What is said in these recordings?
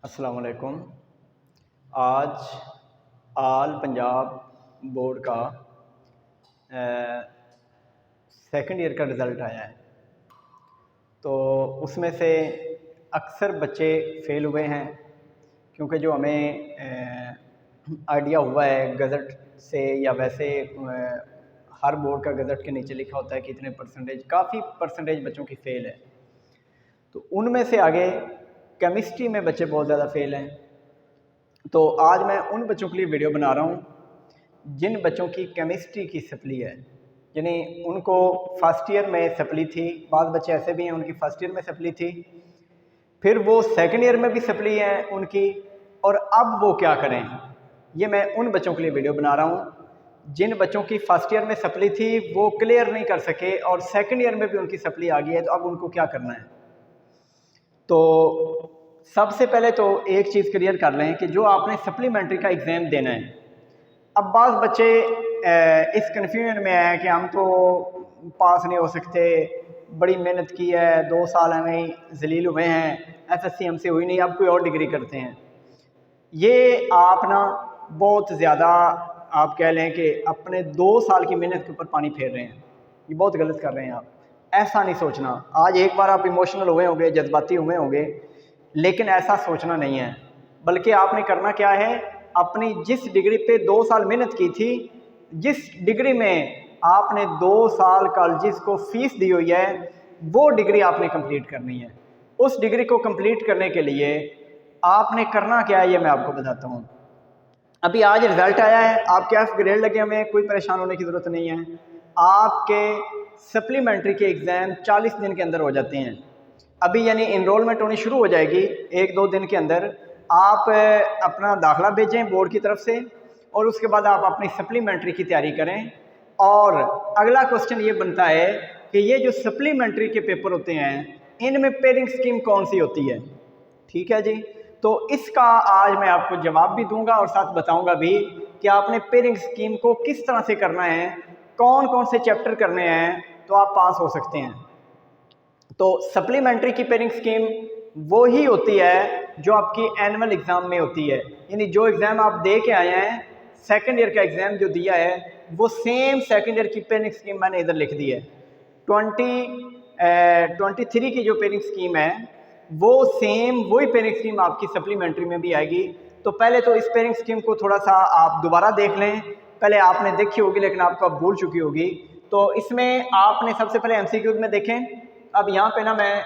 अस्सलाम वालेकुम। आज आल पंजाब बोर्ड का सेकंड ईयर का रिज़ल्ट आया है। तो उसमें से अक्सर बच्चे फ़ेल हुए हैं, क्योंकि जो हमें आइडिया हुआ है गज़ट से या वैसे हर बोर्ड का गज़ट के नीचे लिखा होता है कि इतने परसेंटेज, काफ़ी परसेंटेज बच्चों की फ़ेल है। तो उनमें से आगे केमिस्ट्री में बच्चे बहुत ज़्यादा फ़ेल हैं। तो आज मैं उन बच्चों के लिए वीडियो बना रहा हूँ जिन बच्चों की केमिस्ट्री की सप्ली है, यानी उनको फर्स्ट ईयर में सप्ली थी। बाद बच्चे ऐसे भी हैं उनकी फर्स्ट ईयर में सप्ली थी, फिर वो सेकंड ईयर में भी सप्ली है उनकी, और अब वो क्या करें। ये मैं उन बच्चों के लिए वीडियो बना रहा हूँ जिन बच्चों की फर्स्ट ईयर में सप्ली थी वो क्लियर नहीं कर सके और सेकंड ईयर में भी उनकी सप्ली आ गई है, तो अब उनको क्या करना है। तो सबसे पहले तो एक चीज़ क्लियर कर लें कि जो आपने सप्लीमेंट्री का एग्ज़ाम देना है, अब बाज़ बच्चे इस कन्फ्यूजन में है कि हम तो पास नहीं हो सकते, बड़ी मेहनत की है, 2 साल हमें जलील हुए हैं, एसएससी हमसे हुई नहीं, अब कोई और डिग्री करते हैं। ये आप ना बहुत ज़्यादा आप कह लें कि अपने 2 साल की मेहनत के ऊपर पानी फेर रहे हैं। ये बहुत गलत कर रहे हैं आप। ऐसा नहीं सोचना। आज एक बार आप इमोशनल हुए होंगे, जज्बाती हुए होंगे, लेकिन ऐसा सोचना नहीं है। बल्कि आपने करना क्या है, अपनी जिस डिग्री पे 2 साल मेहनत की थी, जिस डिग्री में आपने 2 साल कॉलेजेस को फीस दी हुई है, वो डिग्री आपने कंप्लीट करनी है। उस डिग्री को कंप्लीट करने के लिए आपने करना क्या है, ये मैं आपको बताता हूँ। अभी आज रिजल्ट आया है, आपके पास ग्रेड लगे हुए हैं, कोई परेशान होने की ज़रूरत नहीं है। आपके सप्लीमेंट्री के एग्ज़ाम 40 दिन के अंदर हो जाते हैं। अभी यानी इनरोलमेंट होनी शुरू हो जाएगी 1-2 दिन के अंदर। आप अपना दाखिला भेजें बोर्ड की तरफ से, और उसके बाद आप अपनी सप्लीमेंट्री की तैयारी करें। और अगला क्वेश्चन ये बनता है कि ये जो सप्लीमेंट्री के पेपर होते हैं, इनमें पेयरिंग स्कीम कौन सी होती है। ठीक है जी, तो इसका आज मैं आपको जवाब भी दूंगा और साथ बताऊंगा भी कि आपने पेयरिंग स्कीम को किस तरह से करना है, कौन कौन से चैप्टर करने हैं, तो आप पास हो सकते हैं। तो सप्लीमेंट्री की पेयरिंग स्कीम वो ही होती है जो आपकी एनुअल एग्ज़ाम में होती है, यानी जो एग्ज़ाम आप दे के आए हैं, सेकेंड ईयर का एग्ज़ाम जो दिया है, वो सेम सेकेंड ईयर की पेयरिंग स्कीम मैंने इधर लिख दी है। 23 की जो पेयरिंग स्कीम है, वो सेम वही पेयरिंग स्कीम आपकी सप्लीमेंट्री में भी आएगी। तो पहले तो इस पेयरिंग स्कीम को थोड़ा सा आप दोबारा देख लें। पहले आपने देखी होगी लेकिन आपको अब भूल चुकी होगी। तो इसमें आपने सबसे पहले एमसीक्यूज में देखें। अब यहाँ पे ना मैं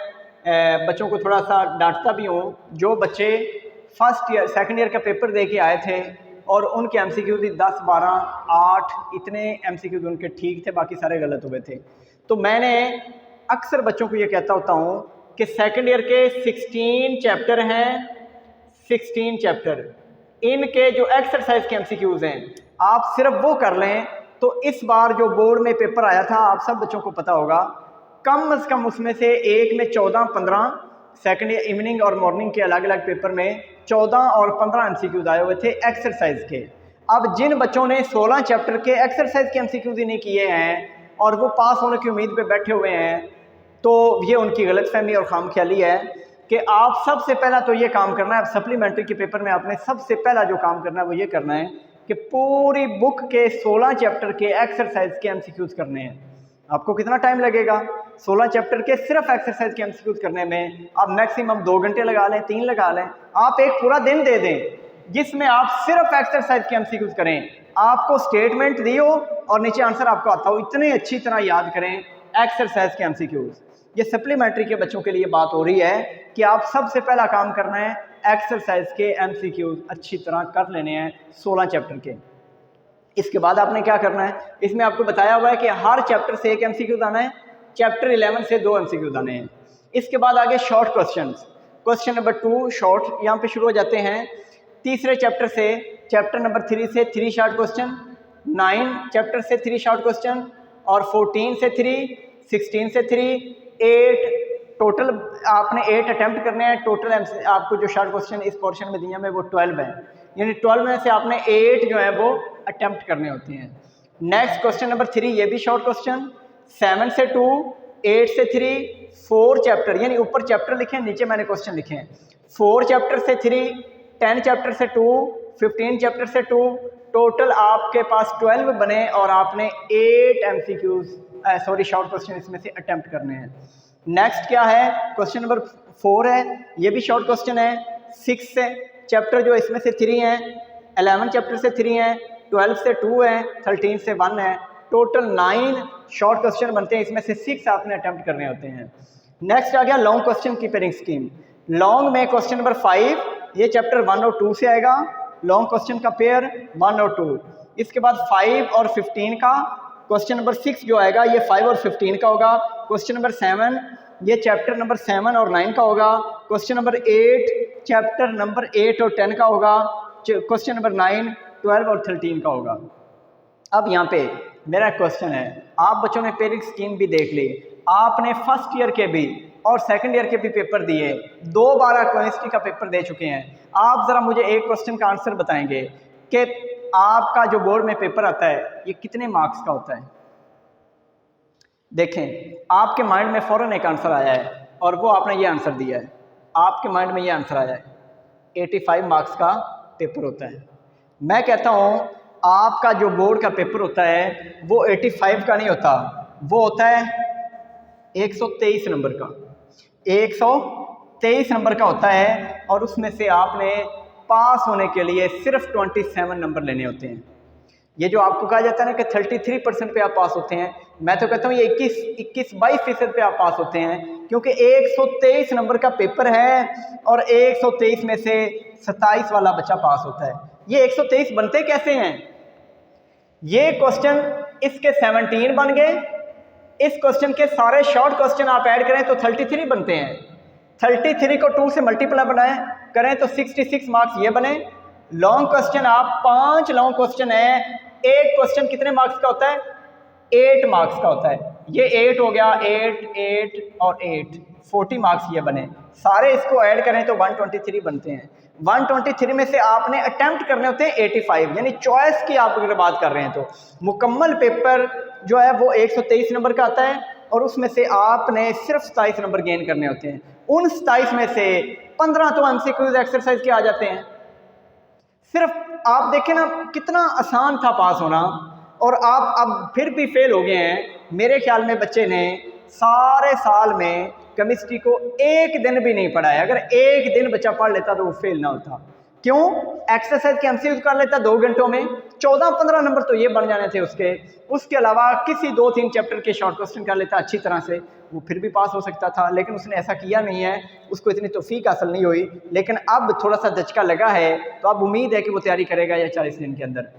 बच्चों को थोड़ा सा डांटता भी हूँ, जो बच्चे फर्स्ट ईयर सेकंड ईयर का पेपर दे के आए थे और उनके एमसीक्यूज 10, 12, 8 इतने एमसीक्यूज उनके ठीक थे, बाकी सारे गलत हुए थे। तो मैंने अक्सर बच्चों को ये कहता होता हूँ कि सेकंड ईयर के 16 चैप्टर हैं, 16 चैप्टर, इनके जो एक्सरसाइज के एमसीक्यूज हैं आप सिर्फ वो कर लें। तो इस बार जो बोर्ड में पेपर आया था, आप सब बच्चों को पता होगा, कम से कम उसमें से एक में 14-15 सेकंड इवनिंग और मॉर्निंग के अलग अलग पेपर में 14 और 15 एमसीक्यूज आए हुए थे एक्सरसाइज के। अब जिन बच्चों ने 16 चैप्टर के एक्सरसाइज के एमसीक्यूज ही नहीं किए हैं और वो पास होने की उम्मीद पे बैठे हुए हैं, तो ये उनकी गलतफहमी और खामख्याली है कि आप सबसे पहला तो ये काम करना है, सप्लीमेंट्री के पेपर में आपने सबसे पहला जो काम करना है वो ये करना है कि पूरी बुक के 16 चैप्टर के एक्सरसाइज के एमसीक्यूज करने हैं। आपको कितना टाइम लगेगा 16 चैप्टर के सिर्फ एक्सरसाइज के एमसीक्यूज करने में? आप मैक्सिमम 2 घंटे लगा लें, 3 लगा लें, आप एक पूरा दिन दे दें जिसमें आप सिर्फ एक्सरसाइज के एमसीक्यूज करें। आपको स्टेटमेंट दी हो और नीचे आंसर आपको आता हो, इतने अच्छी तरह याद करें एक्सरसाइज के एमसीक्यूज। ये सप्लीमेंट्री के बच्चों के लिए बात हो रही है कि आप सबसे पहला काम करना है एक्सरसाइज के एमसीक्यूज अच्छी तरह कर लेने हैं 16 चैप्टर के। इसके बाद आपने क्या करना है, इसमें आपको बताया हुआ है कि हर चैप्टर से एक एमसीक्यूज आना है, चैप्टर 11 से 2 एमसीक्यूज आने हैं। इसके बाद आगे short questions, question number 2 short यहाँ पे शुरू हो जाते हैं। तीसरे चैप्टर से, चैप्टर नंबर 3 से 3 शॉर्ट क्वेश्चन, 9 चैप्टर से 3 शॉर्ट क्वेश्चन, और 14 से 3, 16 से 3, 8 टोटल आपने 8 अटेम्प्ट करने हैं। टोटल आपको जो शॉर्ट क्वेश्चन इस पोर्शन में दिए हैं वो 12 हैं, यानी 12 में से आपने 8 जो है वो अटेम्प्ट करने होते हैं। नेक्स्ट क्वेश्चन नंबर 3, ये भी शॉर्ट क्वेश्चन, 7 से 2, 8 से 3, 4 चैप्टर, यानी ऊपर चैप्टर लिखे हैं, नीचे मैंने क्वेश्चन लिखे हैं। 4 चैप्टर से 3, 10 चैप्टर से 2, 15 चैप्टर से 2, टोटल आपके पास 12 बने और आपने 8 MCQs शॉर्ट क्वेश्चन इसमें से अटेम्प्ट करने हैं। नेक्स्ट क्या है, क्वेश्चन नंबर 4 है, ये भी शॉर्ट क्वेश्चन है। 6 से चैप्टर जो इसमें से 3 हैं, 11 चैप्टर से 3 हैं, 12 से 2 हैं, 13 से 1 है, टोटल 9 शॉर्ट क्वेश्चन बनते हैं, इसमें से 6 आपने अटेम्प्ट करने होते हैं। नेक्स्ट आ गया लॉन्ग क्वेश्चन की पेयरिंग स्कीम। लॉन्ग में क्वेश्चन नंबर 5, ये चैप्टर 1 और 2 से आएगा, लॉन्ग क्वेश्चन का पेयर 1 और 2। इसके बाद 5 और 15 का क्वेश्चन नंबर 6 जो आएगा ये 5 और 15 का होगा। क्वेश्चन नंबर 7 ये चैप्टर नंबर 7 और 9 का होगा। क्वेश्चन नंबर 8 चैप्टर नंबर 8 और 10 का होगा। क्वेश्चन नंबर 9 12 और 13 का होगा। अब यहाँ पे मेरा क्वेश्चन है, आप बच्चों ने पेयरिंग स्कीम भी देख ली, आपने फर्स्ट ईयर के भी और सेकंड ईयर के भी पेपर दिए, 2 बार केमिस्ट्री का पेपर दे चुके हैं। आप ज़रा मुझे एक क्वेश्चन का आंसर बताएंगे कि आपका जो बोर्ड में पेपर आता है ये कितने मार्क्स का होता है। देखें, आपके माइंड में फ़ौरन एक आंसर आया है और वो आपने ये आंसर दिया है। आपके माइंड में ये आंसर आया है 85 मार्क्स का पेपर होता है। मैं कहता हूँ आपका जो बोर्ड का पेपर होता है वो 85 का नहीं होता, वो होता है 123 नंबर का। 123 नंबर का होता है और उसमें से आपने पास होने के लिए सिर्फ 27 नंबर लेने होते हैं। ये जो आपको कहा जाता है ना कि 33% पे आप पास होते हैं, मैं तो कहता हूँ ये 21-22% पे आप पास होते हैं, क्योंकि 123 नंबर का पेपर है और 123 में से 27 वाला बच्चा पास होता है। ये 123 बनते कैसे हैं? ये क्वेश्चन इसके 17 बन गए, इस क्वेश्चन के सारे शॉर्ट क्वेश्चन आप ऐड करें तो 33 बनते हैं। 33 को 2 से मल्टीप्लाई बनाएं करें तो 66 मार्क्स ये बने। लॉन्ग क्वेश्चन आप 5 लॉन्ग क्वेश्चन है, एक क्वेश्चन कितने मार्क्स का होता है? 8 मार्क्स का होता है। ये 8 हो गया, 8 और 8 40 मार्क्स ये बने। सारे इसको ऐड करें तो 123 बनते हैं। 123 में से आपने अटेम्प्ट करने होते हैं 85, यानी चॉइस की आप अगर बात कर रहे हैं तो मुकम्मल पेपर जो है वो 123 नंबर का आता है और उसमें से आपने सिर्फ 27 नंबर गेन करने होते हैं। उन 27 में से 15 तो MCQs एक्सरसाइज के आ जाते हैं। सिर्फ आप देखें ना कितना आसान था पास होना, और आप अब फिर भी फेल हो गए हैं। मेरे ख्याल में बच्चे ने सारे साल में केमिस्ट्री को एक दिन भी नहीं पढ़ा है। अगर एक दिन बच्चा पढ़ लेता तो वो फेल ना होता। क्यों? एक्सरसाइज के MCQ कर लेता 2 घंटों में, 14-15 नंबर तो ये बन जाने थे उसके अलावा किसी 2-3 चैप्टर के शॉर्ट क्वेश्चन कर लेता अच्छी तरह से, वो फिर भी पास हो सकता था। लेकिन उसने ऐसा किया नहीं है, उसको इतनी तौफीक हासिल नहीं हुई। लेकिन अब थोड़ा सा दचका लगा है तो अब उम्मीद है कि वो तैयारी करेगा या 40 दिन के अंदर।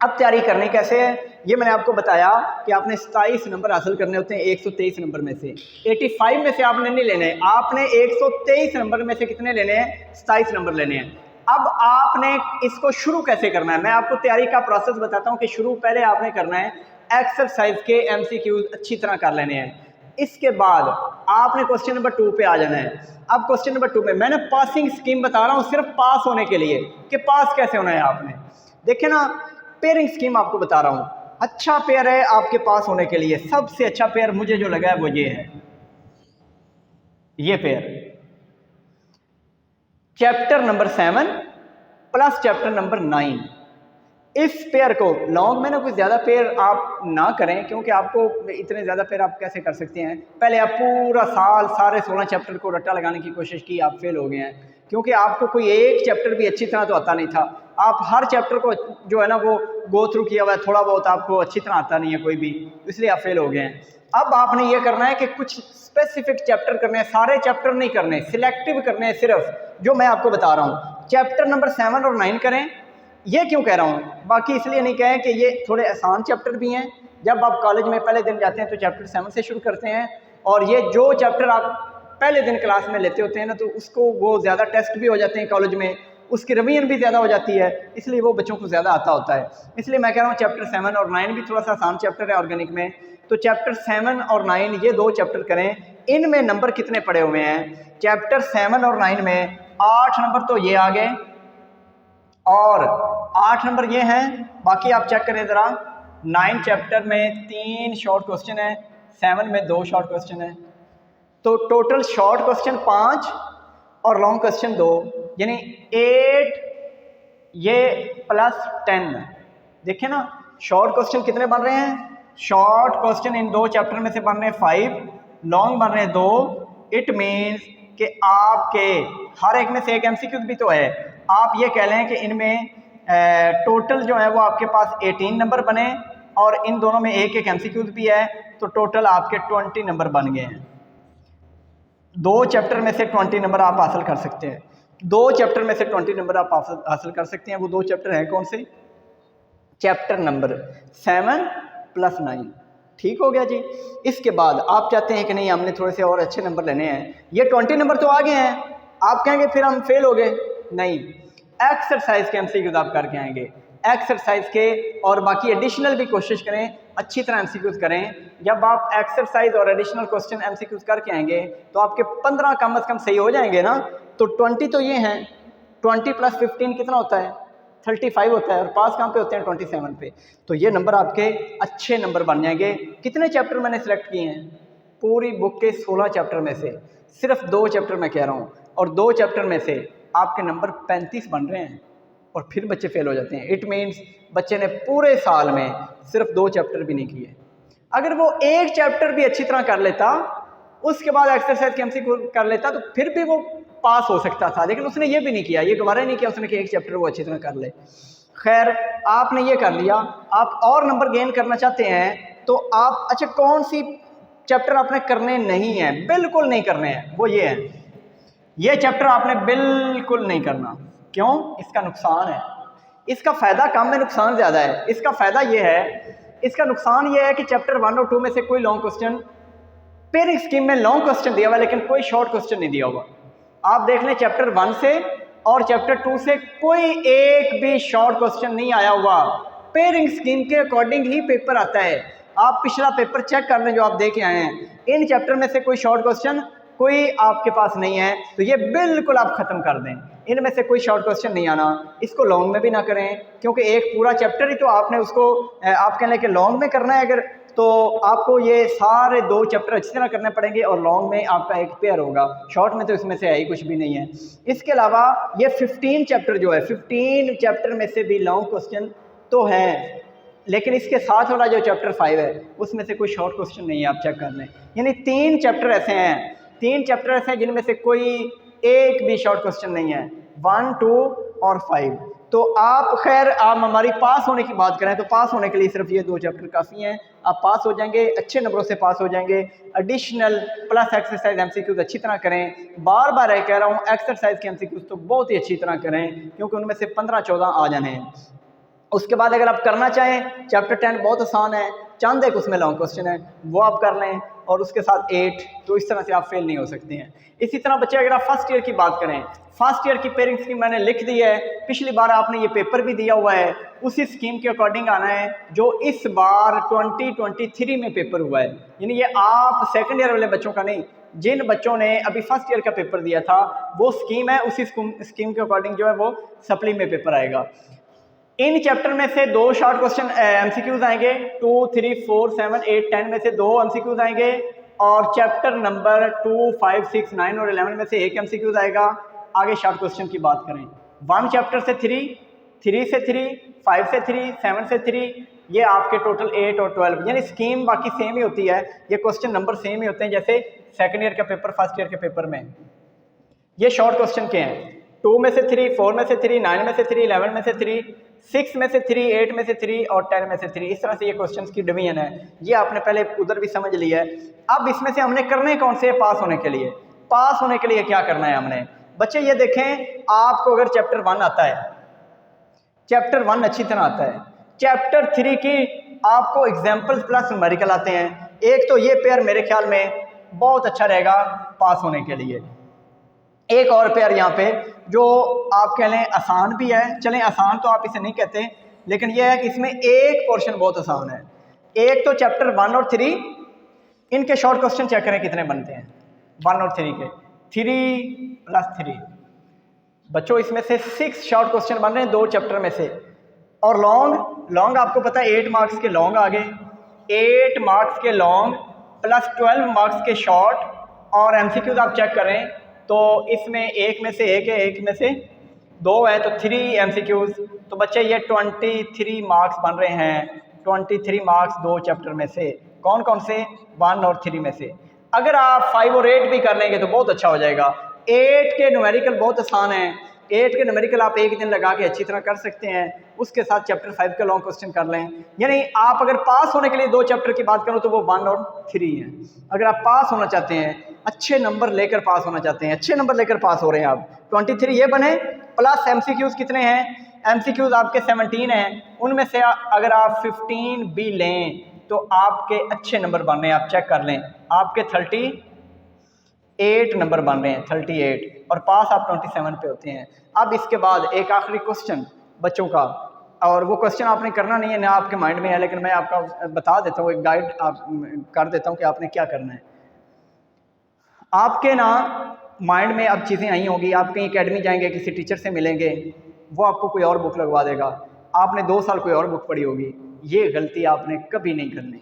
अब तैयारी करनी कैसे है ये मैंने आपको बताया कि आपने 27 नंबर हासिल करने होते हैं 123 नंबर में से। 85 में से आपने नहीं लेने, आपने 123 नंबर में से कितने लेने हैं? 27 नंबर लेने हैं। अब आपने इसको शुरू कैसे करना है, मैं आपको तैयारी का प्रोसेस बताता हूं कि शुरू पहले आपने करना है एक्सरसाइज के MCQs अच्छी तरह कर लेने हैं। इसके बाद आपने क्वेश्चन नंबर 2 पे आ जाना है। अब क्वेश्चन नंबर 2 में मैंने पासिंग स्कीम बता रहा हूं सिर्फ पास होने के लिए कि पास कैसे होना है। आपने देखे ना, पेयरिंग स्कीम आपको बता रहा हूं, अच्छा पेयर है आपके पास होने के लिए। सबसे अच्छा पेयर मुझे जो लगा है वो ये है, ये pair chapter number 7 plus chapter number 9। इस पेयर को लॉन्ग में ना कुछ ज़्यादा पेयर आप ना करें, क्योंकि आपको इतने ज़्यादा पेयर आप कैसे कर सकते हैं। पहले आप पूरा साल सारे 16 चैप्टर को रट्टा लगाने की कोशिश की, आप फेल हो गए हैं, क्योंकि आपको कोई एक चैप्टर भी अच्छी तरह तो आता नहीं था। आप हर चैप्टर को जो है ना वो गो थ्रू किया हुआ है, थोड़ा बहुत आपको अच्छी तरह आता नहीं है कोई भी, इसलिए आप फेल हो गए हैं। अब आपने ये करना है कि कुछ स्पेसिफिक चैप्टर करने हैं, सारे चैप्टर नहीं करने, सिलेक्टिव करने हैं सिर्फ, जो मैं आपको बता रहा हूँ। चैप्टर नंबर 7 और 9 करें। ये क्यों कह रहा हूँ, बाकी इसलिए नहीं कहें कि ये थोड़े आसान चैप्टर भी हैं। जब आप कॉलेज में पहले दिन जाते हैं तो चैप्टर 7 से शुरू करते हैं, और ये जो चैप्टर आप पहले दिन क्लास में लेते होते हैं ना तो उसको वो ज़्यादा टेस्ट भी हो जाते हैं कॉलेज में, उसकी रिवीजन भी ज़्यादा हो जाती है, इसलिए वो बच्चों को ज़्यादा आता होता है। इसलिए मैं कह रहा हूँ चैप्टर 7 और 9 भी थोड़ा सा आसान चैप्टर है ऑर्गेनिक में, तो चैप्टर 7 और 9 ये 2 चैप्टर करें। इनमें नंबर कितने पड़े हुए हैं? चैप्टर 7 और 9 में 8 नंबर तो ये आ गए और 8 नंबर ये हैं। बाकी आप चेक करें ज़रा, 9 चैप्टर में 3 शॉर्ट क्वेश्चन है, 7 में 2 शॉर्ट क्वेश्चन है। तो टोटल शॉर्ट क्वेश्चन 5 और लॉन्ग क्वेश्चन 2, यानी 8 ये प्लस 10। देखिए ना शॉर्ट क्वेश्चन कितने बन रहे हैं, शॉर्ट क्वेश्चन इन 2 चैप्टर में से बन रहे हैं 5, लॉन्ग बन रहे हैं 2। इट मीन्स कि आपके हर एक में से एक एमसीक्यू भी तो है। आप ये कह लें कि इनमें टोटल जो है वो आपके पास 18 नंबर बने और इन दोनों में एक एक एमसीक्यू भी है, तो टोटल आपके 20 नंबर बन गए हैं। 2 चैप्टर में से 20 नंबर आप हासिल कर सकते हैं। 2 चैप्टर में से 20 नंबर आप हासिल कर सकते हैं। वो 2 चैप्टर हैं कौन से? Chapter number 7 plus 9। ठीक हो गया जी। इसके बाद आप चाहते हैं कि नहीं हमने थोड़े से और अच्छे नंबर लेने हैं, ये 20 नंबर तो आ गए हैं, आप कहेंगे फिर हम फेल हो गए। नहीं, एक्सरसाइज के एमसीक्यूज आप करके आएंगे, एक्सरसाइज के और बाकी एडिशनल भी कोशिश करें, अच्छी तरह एमसीक्यूज करें। जब आप एक्सरसाइज और एडिशनल क्वेश्चन एमसीक्यूज करके आएंगे तो आपके 15 कम से कम सही हो जाएंगे ना। तो 20 तो ये हैं, 20 प्लस 15 कितना होता है? 35 होता है। और पास कहाँ पे होते हैं? 27 पे। तो ये नंबर आपके अच्छे नंबर बन जाएंगे। कितने चैप्टर मैंने सेलेक्ट किए हैं? पूरी बुक के 16 चैप्टर में से सिर्फ 2 चैप्टर मैं कह रहा हूँ, और 2 चैप्टर में से आपके नंबर 35 बन रहे हैं और फिर बच्चे फेल हो जाते हैं। इट मीन्स बच्चे ने पूरे साल में सिर्फ 2 चैप्टर भी नहीं किए। अगर वो एक चैप्टर भी अच्छी तरह कर लेता, उसके बाद एक्सरसाइज के एमसीक्यू कर लेता, तो फिर भी वो पास हो सकता था। लेकिन उसने ये भी नहीं किया, ये दोबारा नहीं किया उसने कि एक चैप्टर वो अच्छी तरह कर ले। खैर आपने ये कर लिया, आप और नंबर गेन करना चाहते हैं तो आप अच्छा कौन सी चैप्टर आपने करने नहीं है, बिल्कुल नहीं करने हैं, वो ये है, ये चैप्टर आपने बिल्कुल नहीं करना। क्यों? इसका नुकसान है। इसका फ़ायदा कम है, नुकसान ज़्यादा है। इसका फ़ायदा ये है, इसका नुकसान ये है कि चैप्टर 1 और 2 में से कोई लॉन्ग क्वेश्चन, पेयरिंग स्कीम में लॉन्ग क्वेश्चन दिया हुआ लेकिन कोई शॉर्ट क्वेश्चन नहीं दिया हुआ। आप देख लें चैप्टर 1 से और चैप्टर 2 से कोई एक भी शॉर्ट क्वेश्चन नहीं आया हुआ। पेयरिंग स्कीम के अकॉर्डिंग ही पेपर आता है। आप पिछला पेपर चेक कर लें जो आप दे के आए हैं, इन चैप्टर में से कोई शॉर्ट क्वेश्चन कोई आपके पास नहीं है, तो ये बिल्कुल आप ख़त्म कर दें। इनमें से कोई शॉर्ट क्वेश्चन नहीं आना। इसको लॉन्ग में भी ना करें, क्योंकि एक पूरा चैप्टर ही तो आपने उसको आप कहने के लॉन्ग में करना है अगर, तो आपको ये सारे 2 चैप्टर अच्छी तरह करने पड़ेंगे और लॉन्ग में आपका एक पेयर होगा। शॉर्ट में तो इसमें से है ही कुछ भी नहीं है। इसके अलावा ये 15 चैप्टर जो है, 15 चैप्टर में से भी लॉन्ग क्वेश्चन तो हैं, लेकिन इसके साथ वाला जो चैप्टर 5 है उसमें से कोई शॉर्ट क्वेश्चन नहीं है। आप चेक कर लें, यानी 3 चैप्टर ऐसे हैं, 3 चैप्टर ऐसे हैं जिनमें से कोई एक भी शॉर्ट क्वेश्चन नहीं है, 1, 2 और 5। तो आप खैर आप हमारी पास होने की बात करें तो पास होने के लिए सिर्फ ये 2 चैप्टर काफ़ी हैं। आप पास हो जाएंगे, अच्छे नंबरों से पास हो जाएंगे। एडिशनल प्लस एक्सरसाइज एमसीक्यूज अच्छी तरह करें। बार बार कह रहा हूँ, एक्सरसाइज के एमसीक्यूज तो बहुत ही अच्छी तरह करें, क्योंकि उनमें से 15-14 आ जाने हैं। उसके बाद अगर आप करना चाहें, चैप्टर 10 बहुत आसान है, चंद एक उसमें लॉन्ग क्वेश्चन है, वो आप कर लें, और उसके साथ 8, तो इस तरह से आप फेल नहीं हो सकते हैं। इसी तरह बच्चे अगर आप फर्स्ट ईयर की बात करें, फर्स्ट ईयर की पेयरिंग स्कीम मैंने लिख दी है, पिछली बार आपने ये पेपर भी दिया हुआ है, उसी स्कीम के अकॉर्डिंग आना है जो इस बार 2023 में पेपर हुआ है। यानी ये आप सेकेंड ईयर वाले बच्चों का नहीं, जिन बच्चों ने अभी फर्स्ट ईयर का पेपर दिया था वो स्कीम है, उसी स्कीम के अकॉर्डिंग जो है वो सप्ली में पेपर आएगा। इन चैप्टर में से 2 शॉर्ट क्वेश्चन एमसीक्यूज आएंगे, 2, 3, 4, 7, 8, 10 में से 2 एमसीक्यूज आएंगे, और चैप्टर नंबर 2, 5, 6, 9 और 11 में से 1 एमसीक्यूज आएगा। आगे शॉर्ट क्वेश्चन की बात करें, 1 चैप्टर से 3, 3 से 3, 5 से 3, 7 से 3, ये आपके टोटल 8 और 12, यानी स्कीम बाकी सेम ही होती है, ये क्वेश्चन नंबर सेम ही होते हैं जैसे सेकेंड ईयर का पेपर फर्स्ट ईयर के पेपर में। ये शॉर्ट क्वेश्चन के हैं, 2 में से 3, 4 में से 3, 9 में से 3, 11 में से 3, 6 में से 3, 8 में से 3 और 10 में से 3। इस तरह से ये क्वेश्चंस की डिवीजन है। ये आपने पहले उधर भी समझ लिया है। अब इसमें से हमने करने कौन से पास होने के लिए? पास होने के लिए क्या करना है हमने? बच्चे ये देखें, आपको अगर चैप्टर 1 आता है, चैप्टर 1 अच्छी तरह आता है, चैप्टर 3 की आपको एग्जाम्पल्स प्लस न्यूमेरिकल आते हैं, एक तो ये पेयर मेरे ख्याल में बहुत अच्छा रहेगा पास होने के लिए। एक और पेयर यहाँ पे जो आप कह लें आसान भी है, चलें आसान तो आप इसे नहीं कहते, लेकिन यह है कि इसमें एक पोर्शन बहुत आसान है। एक तो चैप्टर 1 और 3, इनके शॉर्ट क्वेश्चन चेक करें कितने बनते हैं 1 और 3 के, 3 + 3 बच्चों, इसमें से 6 शॉर्ट क्वेश्चन बन रहे हैं 2 चैप्टर में से। और लॉन्ग आपको पता है 8 मार्क्स के लॉन्ग आ गए, 8 मार्क्स के लॉन्ग प्लस 12 मार्क्स के शॉर्ट, और MCQs आप चेक करें तो इसमें एक में से एक है, एक में से दो है, तो 3 MCQs। तो बच्चे ये 23 मार्क्स बन रहे हैं, 23 मार्क्स 2 चैप्टर में से। कौन कौन से? 1 और 3 में से। अगर आप 5 और 8 भी कर लेंगे तो बहुत अच्छा हो जाएगा। 8 के न्यूमेरिकल बहुत आसान है, 8 के न्यूमेरिकल आप एक दिन लगा के अच्छी तरह कर सकते हैं, उसके साथ चैप्टर 5 के लॉन्ग क्वेश्चन कर लें। यानी आप अगर पास होने के लिए 2 चैप्टर की बात करो तो वो 1 और 3 है। अगर आप पास होना चाहते हैं, अच्छे नंबर लेकर पास होना चाहते हैं, अच्छे नंबर लेकर पास हो रहे हैं आप, 23 ये बने, प्लस MCQs कितने हैं? MCQs आपके 17 हैं, उनमें से अगर आप 15 भी लें तो आपके अच्छे नंबर बन रहे हैं। आप चेक कर लें, आपके 38 नंबर बन रहे हैं, 38, और पास आप 27 पे होते हैं। अब इसके बाद एक आखिरी क्वेश्चन बच्चों का, और वो क्वेश्चन आपने करना नहीं है ना, आपके माइंड में है, लेकिन मैं आपका बता देता हूँ, एक गाइड आप कर देता हूँ कि आपने क्या करना है। आपके ना माइंड में अब चीज़ें आई होंगी, आप कहीं एकेडमी जाएंगे, किसी टीचर से मिलेंगे, वो आपको कोई और बुक लगवा देगा, आपने 2 साल कोई और बुक पढ़ी होगी। ये गलती आपने कभी नहीं करनी,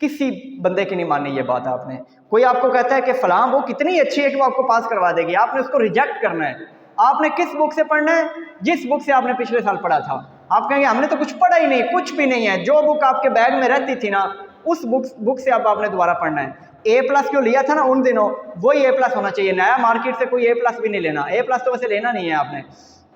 किसी बंदे की नहीं माननी ये बात आपने। कोई आपको कहता है कि फलां वो कितनी अच्छी है कि वो आपको पास करवा देगी, आपने उसको रिजेक्ट करना है। आपने किस बुक से पढ़ना है? जिस बुक से आपने पिछले साल पढ़ा था। आप कहेंगे हमने तो कुछ पढ़ा ही नहीं, कुछ भी नहीं है, जो बुक आपके बैग में रहती थी ना, उस बुक से अब आपने दोबारा पढ़ना है। A+ क्यों लिया था ना उन दिनों, वही A+ होना चाहिए, नया मार्केट से कोई A+ भी नहीं लेना। A+ तो वैसे लेना नहीं है आपने।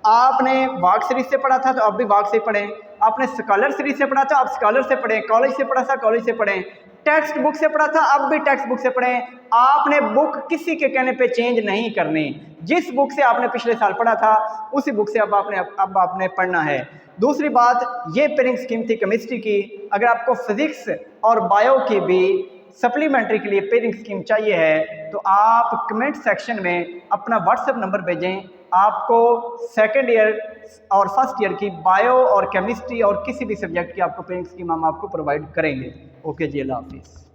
आपने वाक सीरीज से पढ़ा था तो अब भी वाक से पढ़ें, आपने स्कॉलर सीरीज से पढ़ा था अब स्कॉलर से पढ़ें, कॉलेज से पढ़ा था कॉलेज से पढ़ें, टेक्स्ट बुक से पढ़ा था अब भी टेक्स्ट बुक से पढ़ें। आपने बुक किसी के कहने पे चेंज नहीं करनी, जिस बुक से आपने पिछले साल पढ़ा था उसी बुक से अब आपने पढ़ना है। दूसरी बात, ये पेयरिंग स्कीम थी केमिस्ट्री की। अगर आपको फिजिक्स और बायो की भी सप्लीमेंट्री के लिए पेयरिंग स्कीम चाहिए है तो आप कमेंट सेक्शन में अपना व्हाट्सएप नंबर भेजें, आपको 2nd ईयर और 1st ईयर की बायो और केमिस्ट्री और किसी भी सब्जेक्ट की आपको पेयरिंग स्कीम हम आपको प्रोवाइड करेंगे। ओके जी, अल्लाह हाफिज़।